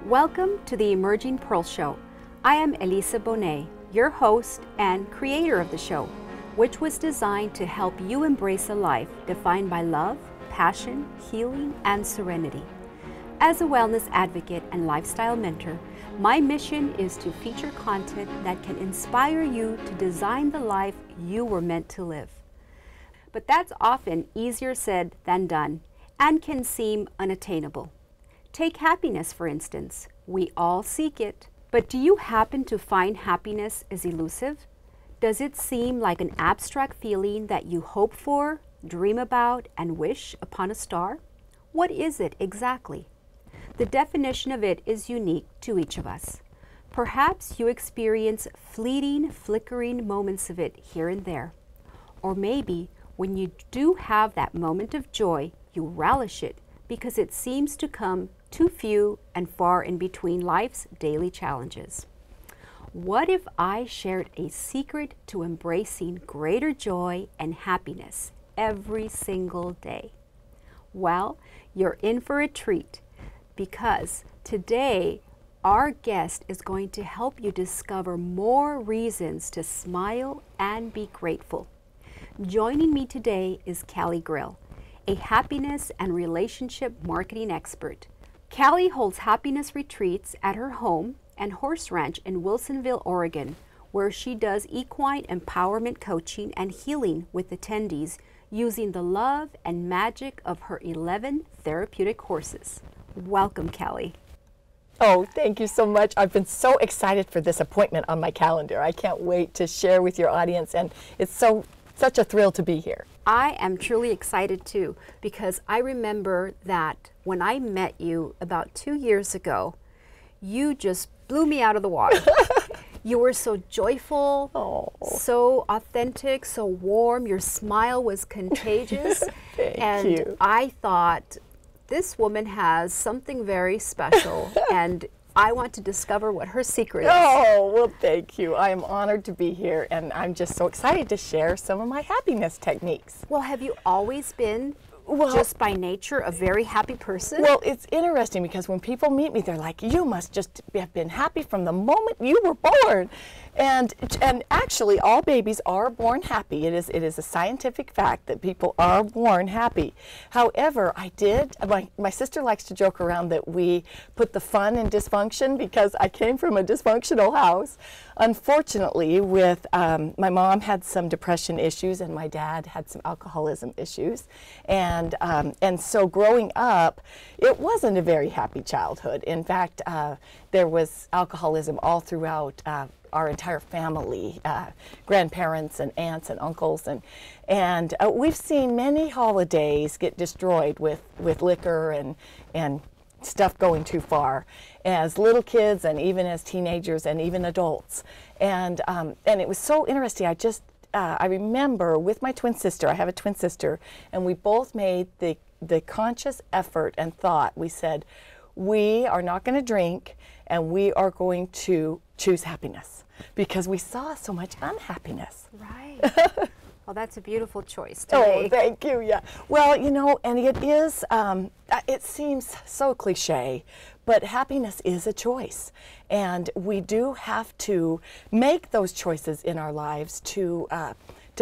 Welcome to the Emerging Pearl Show. I am Elisa Bonet, your host and creator of the show, which was designed to help you embrace a life defined by love, passion, healing, and serenity. As a wellness advocate and lifestyle mentor, my mission is to feature content that can inspire you to design the life you were meant to live. But that's often easier said than done and can seem unattainable. Take happiness, for instance. We all seek it. But do you happen to find happiness is elusive? Does it seem like an abstract feeling that you hope for, dream about, and wish upon a star? What is it exactly? The definition of it is unique to each of us. Perhaps you experience fleeting, flickering moments of it here and there. Or maybe when you do have that moment of joy, you relish it because it seems to come too few and far in between life's daily challenges. What if I shared a secret to embracing greater joy and happiness every single day? Well, you're in for a treat because today our guest is going to help you discover more reasons to smile and be grateful. Joining me today is Kellie Grills, a happiness and relationship marketing expert. Kellie holds happiness retreats at her home and horse ranch in Wilsonville, Oregon, where she does equine empowerment coaching and healing with attendees using the love and magic of her 11 therapeutic horses. Welcome, Kellie. Oh, thank you so much. I've been so excited for this appointment on my calendar. I can't wait to share with your audience, and it's such a thrill to be here. I am truly excited too, because I remember that when I met you about 2 years ago, you just blew me out of the water. You were so joyful, so authentic, so warm. Your smile was contagious. Thank you. I thought, this woman has something very special, and I want to discover what her secret is. Oh, well, thank you. I am honored to be here, and I'm just so excited to share some of my happiness techniques. Well, have you always been just by nature a very happy person? Well, it's interesting because when people meet me, they're like, you must just have been happy from the moment you were born. And actually, all babies are born happy. It is a scientific fact that people are born happy. However, my sister likes to joke around that we put the fun in dysfunction because I came from a dysfunctional house. Unfortunately, my mom had some depression issues and my dad had some alcoholism issues. And so growing up, it wasn't a very happy childhood. In fact, there was alcoholism all throughout our entire family, grandparents and aunts and uncles, and we've seen many holidays get destroyed with liquor and stuff going too far as little kids and even as teenagers and even adults. And it was so interesting. I remember with my twin sister, I have a twin sister, and we both made the conscious effort and thought, we said, we are not going to drink and we are going to choose happiness because we saw so much unhappiness. Right. Well, that's a beautiful choice to make. Oh, thank you, yeah. Well, you know, and it is, it seems so cliche, but happiness is a choice. And we do have to make those choices in our lives to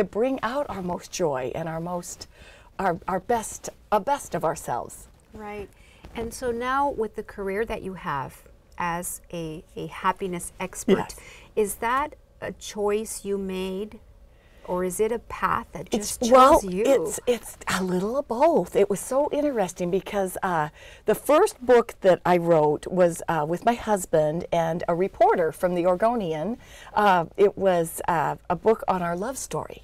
bring out our most joy and our best of ourselves. Right. And so now with the career that you have as a happiness expert, yes. Is that a choice you made, or is it a path that just chose you? It's a little of both. It was so interesting because the first book that I wrote was with my husband and a reporter from the Oregonian. It was a book on our love story.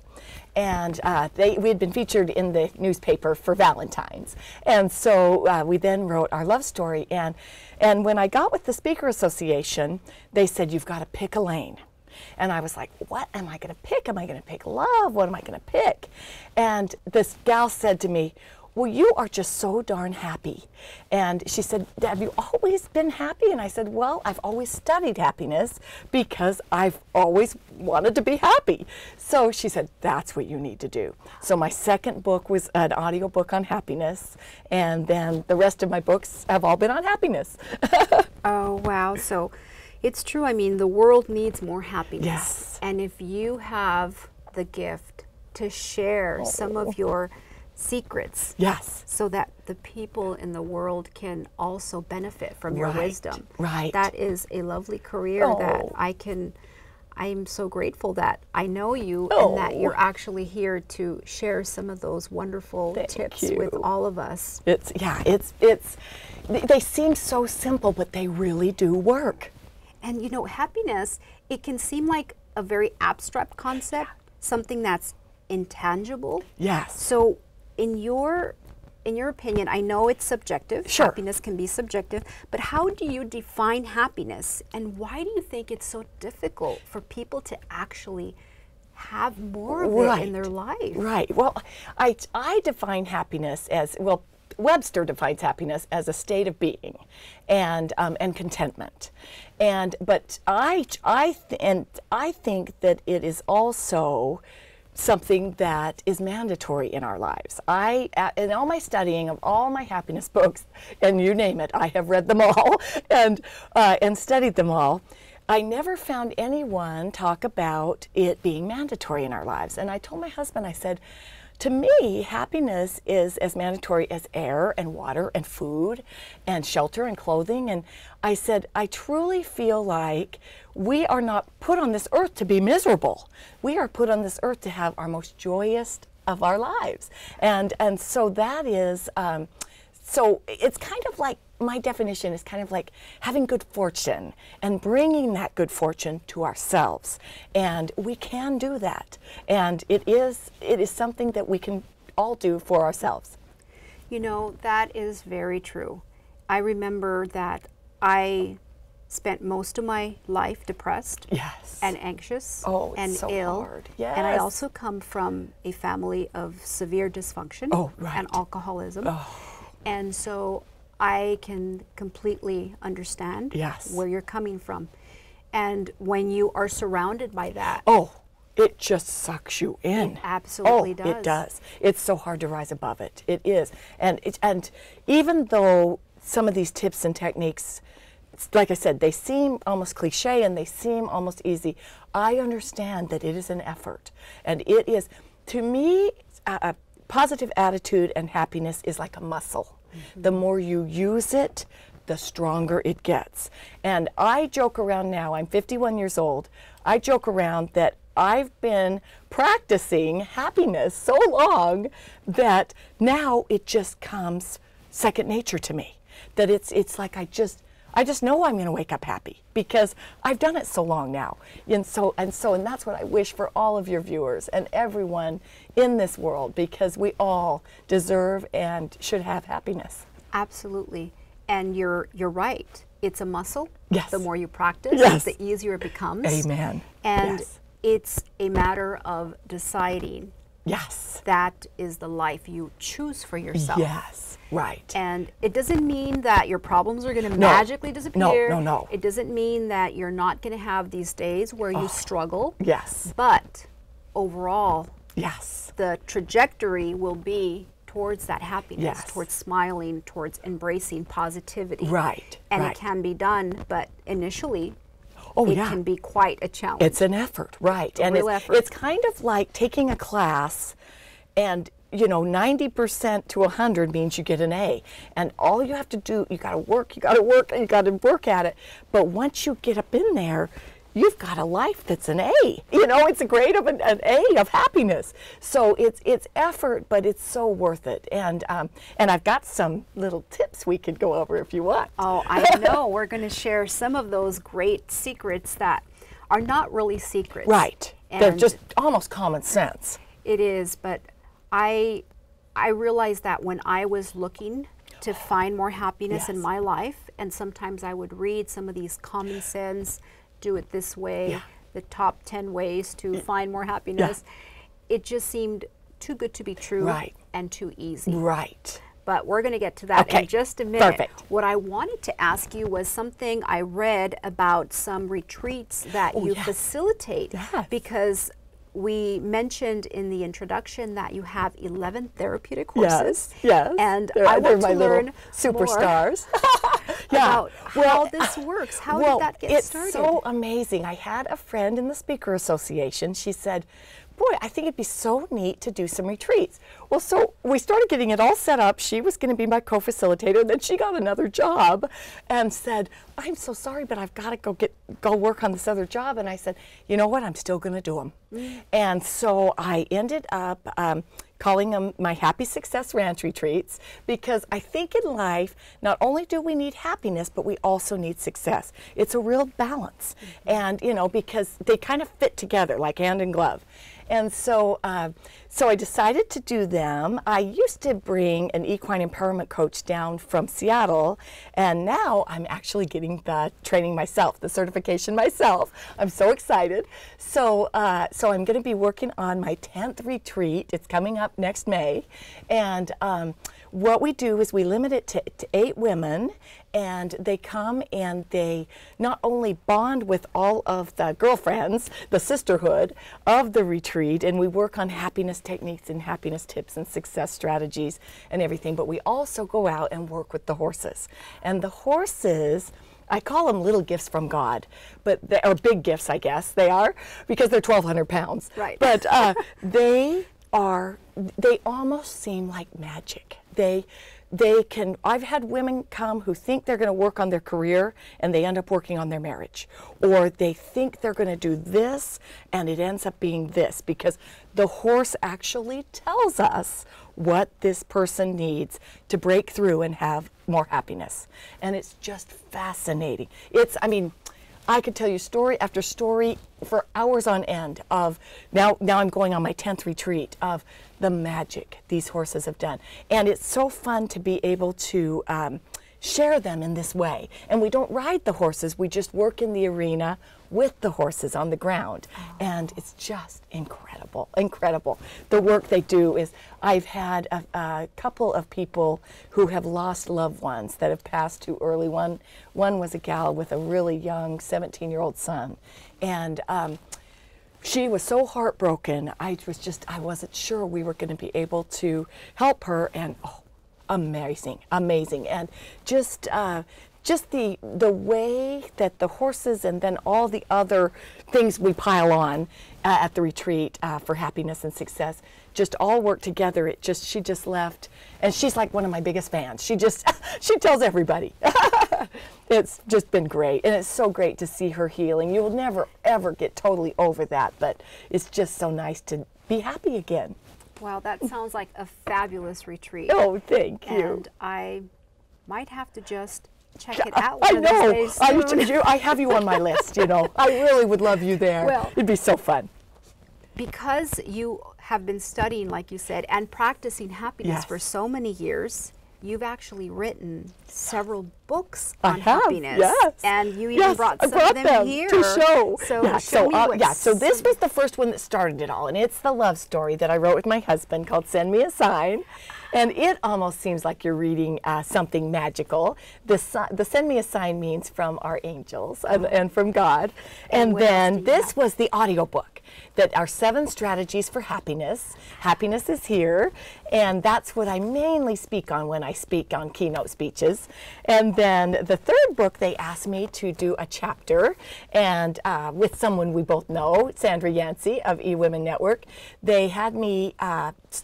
And we had been featured in the newspaper for Valentine's. And so we then wrote our love story. And when I got with the Speaker Association, they said, you've got to pick a lane. And I was like, what am I going to pick? Am I going to pick love? What am I going to pick? And this gal said to me, well, you are just so darn happy. And she said, have you always been happy? And I said, well, I've always studied happiness because I've always wanted to be happy. So she said, that's what you need to do. So my second book was an audio book on happiness, and then the rest of my books have all been on happiness. Oh, wow. So it's true. I mean, the world needs more happiness. Yes. And if you have the gift to share some of your secrets, Yes. so that the people in the world can also benefit from your Right, wisdom. right. That is a lovely career that I'm so grateful that I know you and that you're actually here to share some of those wonderful tips with all of us. They seem so simple, but they really do work. And you know, happiness, it can seem like a very abstract concept, something that's intangible. Yes. So in your opinion, I know it's subjective. Sure. Happiness can be subjective, but how do you define happiness, and why do you think it's so difficult for people to actually have more of it in their life? Right. Well, I define happiness as, well, Webster defines happiness as a state of being and contentment. But I think that it is also something that is mandatory in our lives. In all my studying of all my happiness books, and you name it, I have read them all and studied them all. I never found anyone talk about it being mandatory in our lives. And I told my husband, I said, to me, happiness is as mandatory as air and water and food and shelter and clothing. And I said, I truly feel like we are not put on this earth to be miserable. We are put on this earth to have our most joyous of our lives. And so that is, so it's kind of like, my definition is kind of like having good fortune and bringing that good fortune to ourselves. And we can do that. And it is something that we can all do for ourselves. You know, that is very true. I remember that I spent most of my life depressed and anxious and so ill. Hard. Yes. And I also come from a family of severe dysfunction and alcoholism. And so I can completely understand where you're coming from. And when you are surrounded by that, it just sucks you in. It absolutely does. It does. It's so hard to rise above it. It is. And even though some of these tips and techniques, like I said, they seem almost cliche and they seem almost easy, I understand that it is an effort. And it is, to me, a positive attitude and happiness is like a muscle. The more you use it, the stronger it gets. And I joke around now, I'm 51 years old, I joke around that I've been practicing happiness so long that now it just comes second nature to me. That it's like I just know I'm going to wake up happy because I've done it so long now. And that's what I wish for all of your viewers and everyone in this world, because we all deserve and should have happiness. Absolutely. And you're right. It's a muscle. Yes. The more you practice, the easier it becomes. Amen. And it's a matter of deciding. Yes. That is the life you choose for yourself. Yes. Right. And it doesn't mean that your problems are going to magically disappear. No. It doesn't mean that you're not going to have these days where you struggle. Yes. But overall, yes, the trajectory will be towards that happiness, yes, towards smiling, towards embracing positivity. Right. And right. it can be done, but initially, it can be quite a challenge. It's an effort, right? And it's kind of like taking a class, and 90% to 100 means you get an A, and all you have to do, you got to work, and you got to work at it. But once you get up in there, you've got a life that's an A. It's a grade of an A of happiness. So it's effort, but it's so worth it. And I've got some little tips we could go over if you want. Oh, I know. We're going to share some of those great secrets that are not really secrets. Right. And they're just almost common sense. It is, but I realized that when I was looking to find more happiness in my life, and sometimes I would read some of these common sense, do it this way, the top 10 ways to find more happiness, it just seemed too good to be true. Right. and too easy. Right. But we're going to get to that Okay. in just a minute. Perfect. What I wanted to ask you was something I read about some retreats that you yes. facilitate, Yes. because we mentioned in the introduction that you have 11 therapeutic courses. Yes. And They're I want my to little learn superstars. about how this works. How did that get started? It's so amazing. I had a friend in the Speaker Association. She said, boy, I think it'd be so neat to do some retreats. Well, so we started getting it all set up. She was going to be my co-facilitator. Then she got another job and said, I'm so sorry, but I've got to go work on this other job. And I said, you know what? I'm still going to do them. And so I ended up calling them my Happy Success Ranch Retreats, because I think in life, not only do we need happiness, but we also need success. It's a real balance. And, you know, because they kind of fit together like hand in glove. And so, so I decided to do them. I used to bring an equine empowerment coach down from Seattle, and now I'm actually getting the training myself, the certification myself. I'm so excited. So, so I'm going to be working on my 10th retreat. It's coming up next May, and what we do is we limit it to 8 women, and they come and they not only bond with all of the girlfriends, the sisterhood of the retreat, and we work on happiness techniques and happiness tips and success strategies and everything, but we also go out and work with the horses. And the horses, I call them little gifts from God, but they are big gifts, I guess they are, because they're 1,200 pounds. Right. But they almost seem like magic. They can, I've had women come who think they're going to work on their career and they end up working on their marriage. Or they think they're going to do this and it ends up being this, because the horse actually tells us what this person needs to break through and have more happiness. And it's just fascinating. I mean, I could tell you story after story for hours on end of, now I'm going on my 10th retreat, of the magic these horses have done. And it's so fun to be able to share them in this way. And we don't ride the horses, we just work in the arena with the horses on the ground. And it's just incredible, incredible. The work they do is, I've had a couple of people who have lost loved ones that have passed too early. One was a gal with a really young 17-year-old son. And she was so heartbroken. I wasn't sure we were going to be able to help her. And amazing, amazing. And just the way that the horses and then all the other things we pile on at the retreat for happiness and success just all work together. She just left, and she's like one of my biggest fans. She tells everybody. It's just been great, and it's so great to see her healing. You will never ever get totally over that, but it's just so nice to be happy again. Wow, that sounds like a fabulous retreat. Oh, thank you. And I might have to just check it out one I of know. these days soon. I have you on my list, you know. I really would love you there. Well, it'd be so fun. Because you have been studying, like you said, and practicing happiness Yes. for so many years, you've actually written several books I on have, happiness. yes. And you even Yes, brought I some brought of them them here to show. So Yeah, show me what so this was the first one that started it all, and it's the love story that I wrote with my husband called Send Me a Sign. And it almost seems like you're reading something magical. The Send Me a Sign means from our angels and from God. And then this was the audiobook, that are 7 strategies for happiness. Happiness is here. And that's what I mainly speak on when I speak on keynote speeches. And then the 3rd book, they asked me to do a chapter, and with someone we both know, Sandra Yancey of eWomen Network. They had me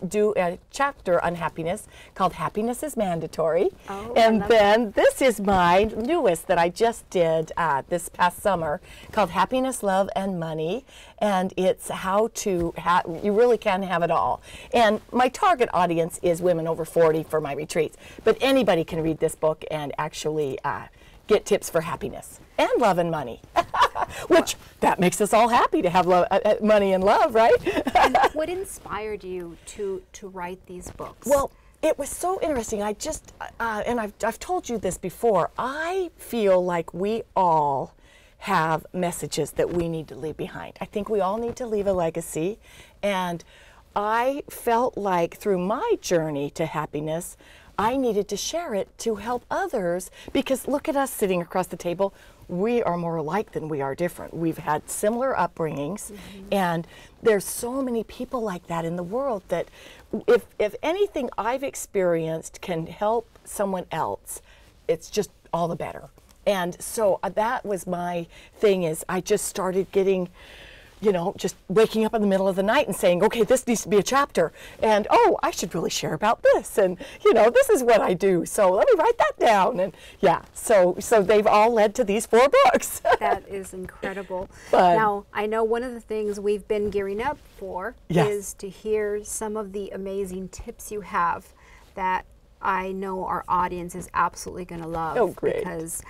do a chapter on happiness called Happiness is Mandatory. Oh, and then this is my newest that I just did this past summer, called Happiness, Love, and Money. And it's how to, you really can have it all. And my target audience is women over 40 for my retreats. But anybody can read this book and actually get tips for happiness and love and money. Which, that makes us all happy to have love, money and love, right? And what inspired you to write these books? Well, it was so interesting. I just, and I've told you this before, I feel like we all have messages that we need to leave behind. I think we all need to leave a legacy, and I felt like through my journey to happiness, I needed to share it to help others, because look at us sitting across the table. We are more alike than we are different. We've had similar upbringings, and there's so many people like that in the world that if anything I've experienced can help someone else, it's just all the better. And so that was my thing, is I just started getting, you know, just waking up in the middle of the night and saying, okay, this needs to be a chapter. And, oh, I should really share about this. And, you know, this is what I do. So let me write that down. And yeah, so they've all led to these 4 books. That is incredible. But, now, I know one of the things we've been gearing up for is to hear some of the amazing tips you have that I know our audience is absolutely going to love. Oh, great. Because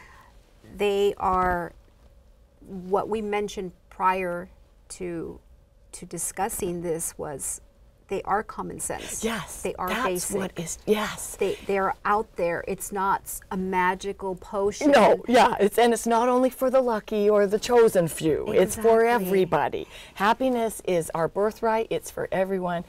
they are what we mentioned prior to discussing this was they are common sense. Yes, they are that's basic. what is, yes. They are out there. It's not a magical potion. No, yeah, it's not only for the lucky or the chosen few. Exactly. It's for everybody. Happiness is our birthright. It's for everyone.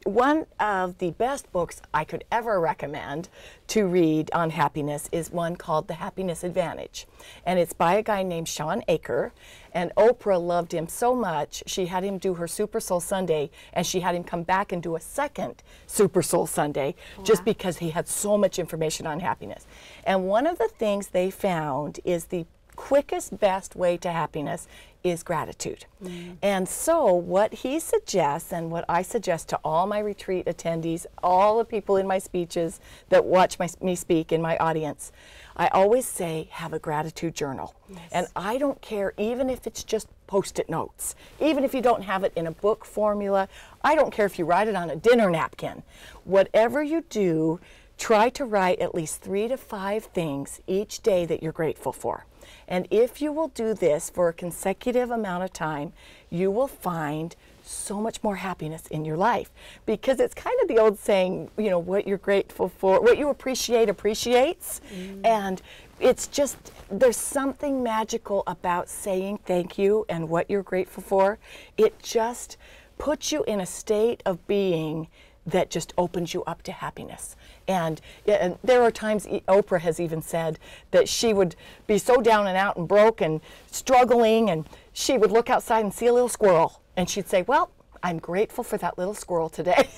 One of the best books I could ever recommend to read on happiness is one called The Happiness Advantage. And it's by a guy named Shawn Achor. And Oprah loved him so much, she had him do her Super Soul Sunday, and she had him come back and do a second Super Soul Sunday, just because he had so much information on happiness. And one of the things they found is the quickest, best way to happiness is gratitude. And so what he suggests, and what I suggest to all my retreat attendees, all the people in my speeches that watch me speak in my audience, I always say, have a gratitude journal. And I don't care, even if it's just Post-it notes, even if you don't have it in a book formula, I don't care if you write it on a dinner napkin. Whatever you do, try to write at least 3 to 5 things each day that you're grateful for. And if you will do this for a consecutive amount of time, you will find so much more happiness in your life. Because it's kind of the old saying, you know, what you're grateful for, what you appreciate appreciates. And it's just, there's something magical about saying thank you and what you're grateful for. It just puts you in a state of being that just opens you up to happiness. And there are times, Oprah has even said that she would be so down and out and broke and struggling, and she would look outside and see a little squirrel, and she'd say, well, I'm grateful for that little squirrel today.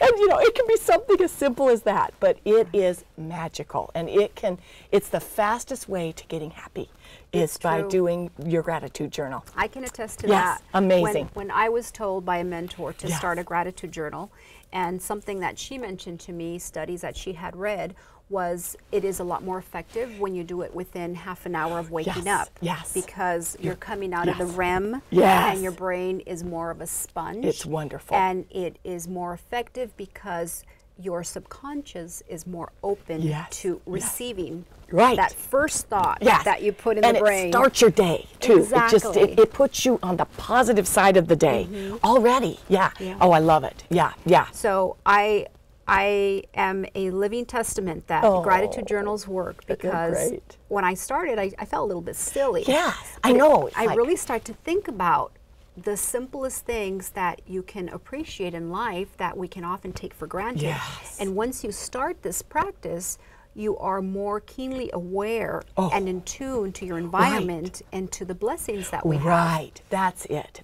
And you know, it can be something as simple as that, but it is magical, and it's the fastest way to getting happy is by doing your gratitude journal. I can attest to that. Amazing. When I was told by a mentor to start a gratitude journal, and something that she mentioned to me, studies that she had read, was it is a lot more effective when you do it within half an hour of waking up. Because you're coming out of the REM, and your brain is more of a sponge. It's wonderful. And it is more effective because your subconscious is more open to receiving that first thought that you put in the brain. And it starts your day too. Exactly. It puts you on the positive side of the day already. Oh, I love it. So I am a living testament that gratitude journals work, because when I started, I felt a little bit silly. I know. I really start to think about the simplest things that you can appreciate in life that we can often take for granted. And once you start this practice, you are more keenly aware and in tune to your environment and to the blessings that we have. That's it.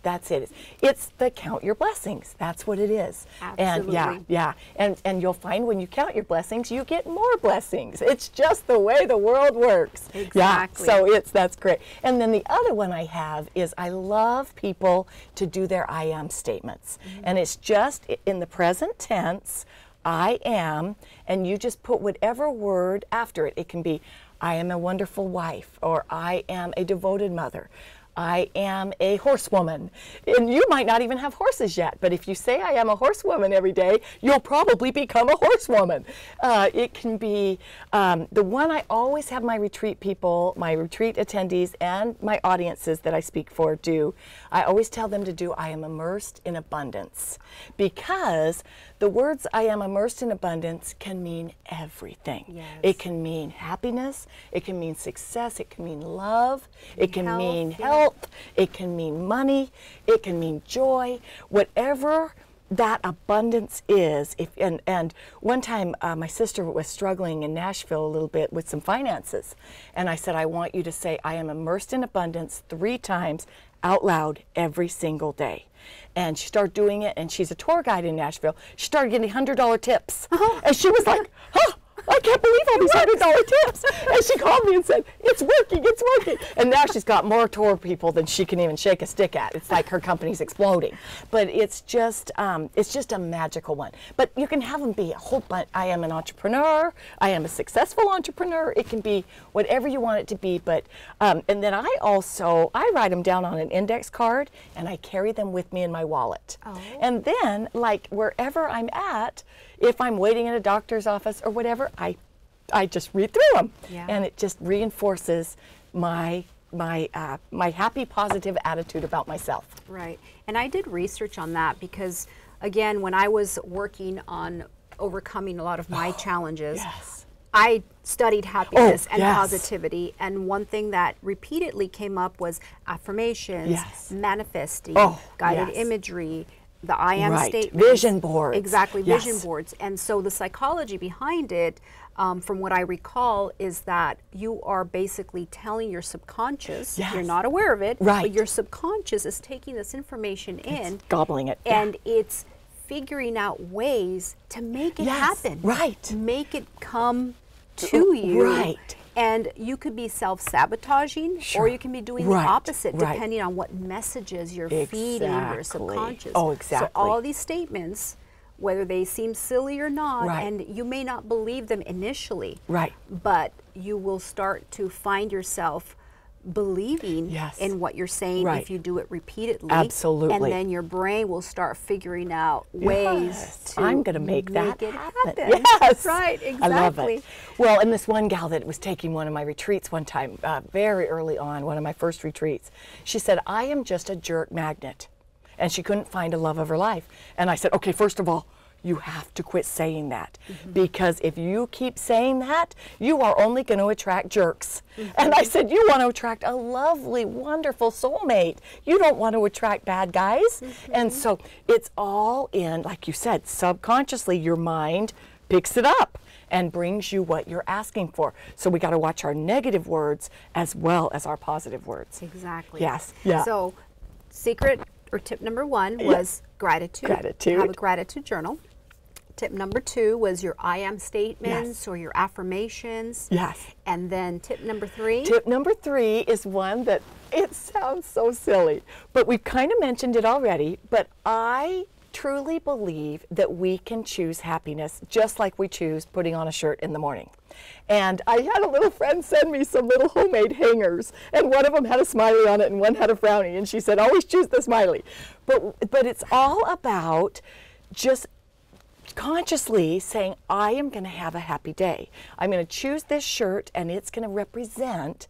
It's the count your blessings. That's what it is. Absolutely. And you'll find when you count your blessings, you get more blessings. It's just the way the world works. Exactly. So that's great. And then the other one I have is I love people to do their I am statements. And it's just in the present tense, I am, and you just put whatever word after it. It can be, I am a wonderful wife, or I am a devoted mother. I am a horsewoman. And you might not even have horses yet, but if you say I am a horsewoman every day, you'll probably become a horsewoman. It can be the one I always have my retreat people, my retreat attendees, and my audiences that I speak for do. I always tell them to do I am immersed in abundance, because the words I am immersed in abundance can mean everything. It can mean happiness, it can mean success, it can mean love, it can mean health, it can mean money, it can mean joy. Whatever that abundance is, and one time my sister was struggling in Nashville a little bit with some finances, and I said, I want you to say, I am immersed in abundance 3 times out loud every single day. And she started doing it, and she's a tour guide in Nashville. She started getting $100 tips, and she was like, huh, I can't believe all these $100 tips. And she called me and said, it's working, it's working. And now she's got more tour people than she can even shake a stick at. It's like her company's exploding. But it's just a magical one. But you can have them be a whole bunch. I am an entrepreneur. I am a successful entrepreneur. It can be whatever you want it to be. But and then I write them down on an index card, and I carry them with me in my wallet. Oh. And then, like, wherever I'm at, if I'm waiting in a doctor's office or whatever, I just read through them, and it just reinforces my happy, positive attitude about myself. Right, and I did research on that because, again, when I was working on overcoming a lot of my challenges, I studied happiness and positivity, and one thing that repeatedly came up was affirmations, manifesting, guided imagery, the I am statement, vision boards. Exactly, vision boards. And so the psychology behind it, from what I recall, is that you are basically telling your subconscious, you're not aware of it, but your subconscious is taking this information in, it's gobbling it, and it's figuring out ways to make it happen, make it come to you. And you could be self-sabotaging, or you can be doing the opposite, depending on what messages you're feeding your subconscious. So all these statements, whether they seem silly or not, and you may not believe them initially, but you will start to find yourself believing in what you're saying if you do it repeatedly. Absolutely. And then your brain will start figuring out ways to I'm going to make that it happen. Yes. Right, exactly. I love it. Well, and this one gal that was taking one of my retreats one time, very early on, one of my first retreats, she said, I am just a jerk magnet. And she couldn't find a love of her life. And I said, okay, first of all, you have to quit saying that, because if you keep saying that, you are only going to attract jerks. And I said, you want to attract a lovely, wonderful soulmate. You don't want to attract bad guys. And so it's all in, like you said, subconsciously your mind picks it up and brings you what you're asking for. So we got to watch our negative words as well as our positive words. Exactly. Yes. Yeah. So secret or tip number 1 was gratitude. Have a gratitude journal. Tip number 2 was your I am statements or your affirmations. And then tip number 3? Tip number 3 is one that, it sounds so silly, but we've kind of mentioned it already, but I truly believe that we can choose happiness just like we choose putting on a shirt in the morning. And I had a little friend send me some little homemade hangers, and one of them had a smiley on it and one had a frowny, and she said, always choose the smiley. But it's all about just consciously saying, I am going to have a happy day. I'm going to choose this shirt, and it's going to represent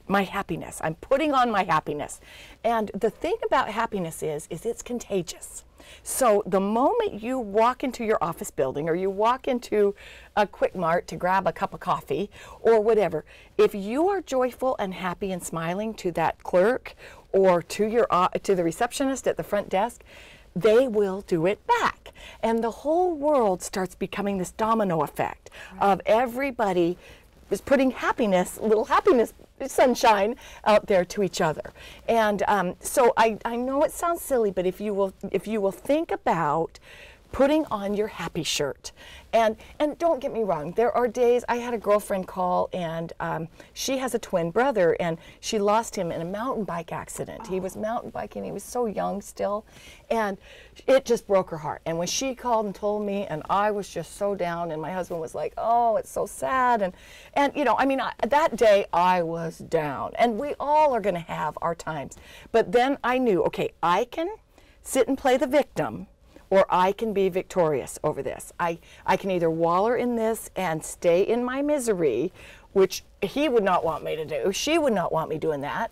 my happiness. I'm putting on my happiness. And the thing about happiness is it's contagious. So the moment you walk into your office building, or you walk into a Quick Mart to grab a cup of coffee or whatever, if you are joyful and happy and smiling to that clerk or to the receptionist at the front desk, they will do it back. And the whole world starts becoming this domino effect of everybody is putting happiness, little happiness, sunshine out there to each other. And so I know it sounds silly, but if you will think about putting on your happy shirt. And don't get me wrong, there are days, I had a girlfriend call, and she has a twin brother, and she lost him in a mountain bike accident. He was mountain biking, he was so young still, and it just broke her heart. And when she called and told me, and I was just so down, and my husband was like, oh, it's so sad, and you know, I mean, that day I was down, and we all are gonna have our times. But then I knew, okay, I can sit and play the victim, or I can be victorious over this. I can either waller in this and stay in my misery, which he would not want me to do. She would not want me doing that.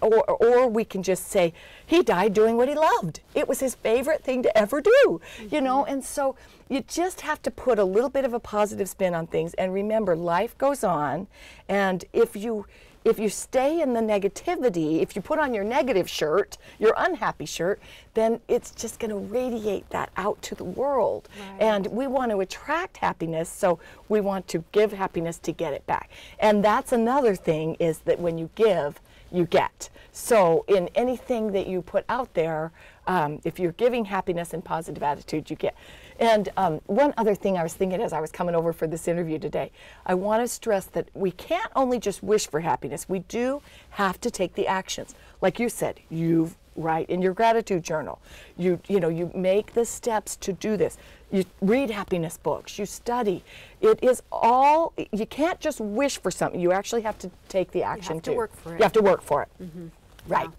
Or we can just say, he died doing what he loved. It was his favorite thing to ever do, you know? And so you just have to put a little bit of a positive spin on things, and remember, life goes on, and if you if you stay in the negativity, if you put on your negative shirt, your unhappy shirt, then it's just going to radiate that out to the world. Right. And we want to attract happiness, so we want to give happiness to get it back. And that's another thing, is that when you give, you get. So in anything that you put out there, if you're giving happiness and positive attitude, you get. And one other thing I was thinking as I was coming over for this interview today, I want to stress that we can't only just wish for happiness. We do have to take the actions. Like you said, you write in your gratitude journal. You make the steps to do this. You read happiness books. You study. It is all, you can't just wish for something. You actually have to take the action too. You have to work for it. You have to work for it. Mm-hmm. Right. Wow.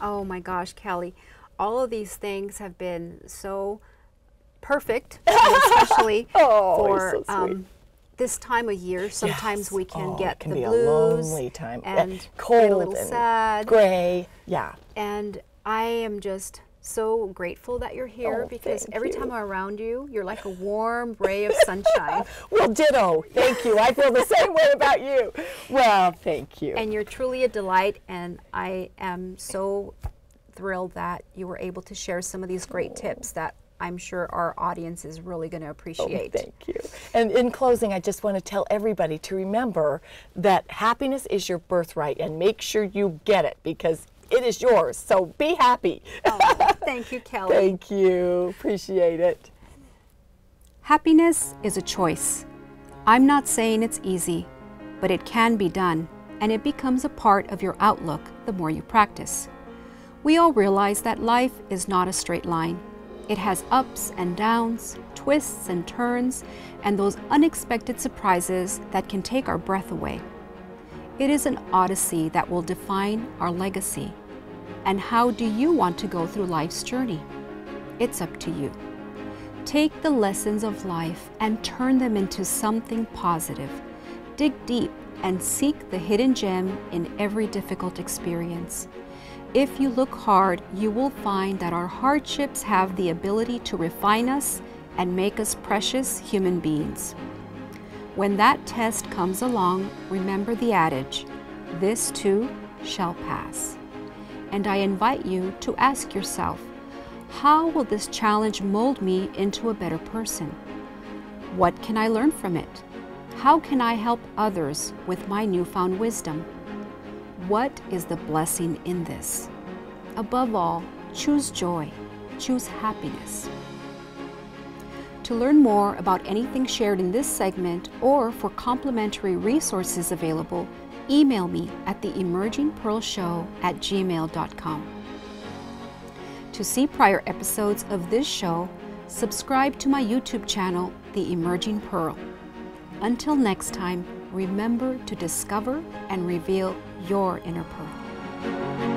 Oh my gosh, Kellie. All of these things have been so perfect, especially for so this time of year. Sometimes we can get it can the be blues, a lonely time, and cold, get a little and sad, gray. Yeah. And I am just so grateful that you're here, because every time I'm around you, you're like a warm ray of sunshine. Well, ditto. Thank you. I feel the same way about you. Well, thank you. And you're truly a delight, and I am so thrilled that you were able to share some of these great tips that I'm sure our audience is really going to appreciate. Thank you. And in closing, I just want to tell everybody to remember that happiness is your birthright, and make sure you get it, because it is yours. So be happy. Oh, thank you, Kellie. Thank you. Appreciate it. Happiness is a choice. I'm not saying it's easy, but it can be done, and it becomes a part of your outlook the more you practice. We all realize that life is not a straight line. It has ups and downs, twists and turns, and those unexpected surprises that can take our breath away. It is an odyssey that will define our legacy. And how do you want to go through life's journey? It's up to you. Take the lessons of life and turn them into something positive. Dig deep and seek the hidden gem in every difficult experience. If you look hard, you will find that our hardships have the ability to refine us and make us precious human beings. When that test comes along, remember the adage, this too shall pass. And I invite you to ask yourself, how will this challenge mold me into a better person? What can I learn from it? How can I help others with my newfound wisdom? What is the blessing in this? Above all, choose joy, choose happiness. To learn more about anything shared in this segment, or for complimentary resources available, email me at theemergingpearlshow@gmail.com. To see prior episodes of this show, subscribe to my YouTube channel, The Emerging Pearl. Until next time, remember to discover and reveal your inner pearl.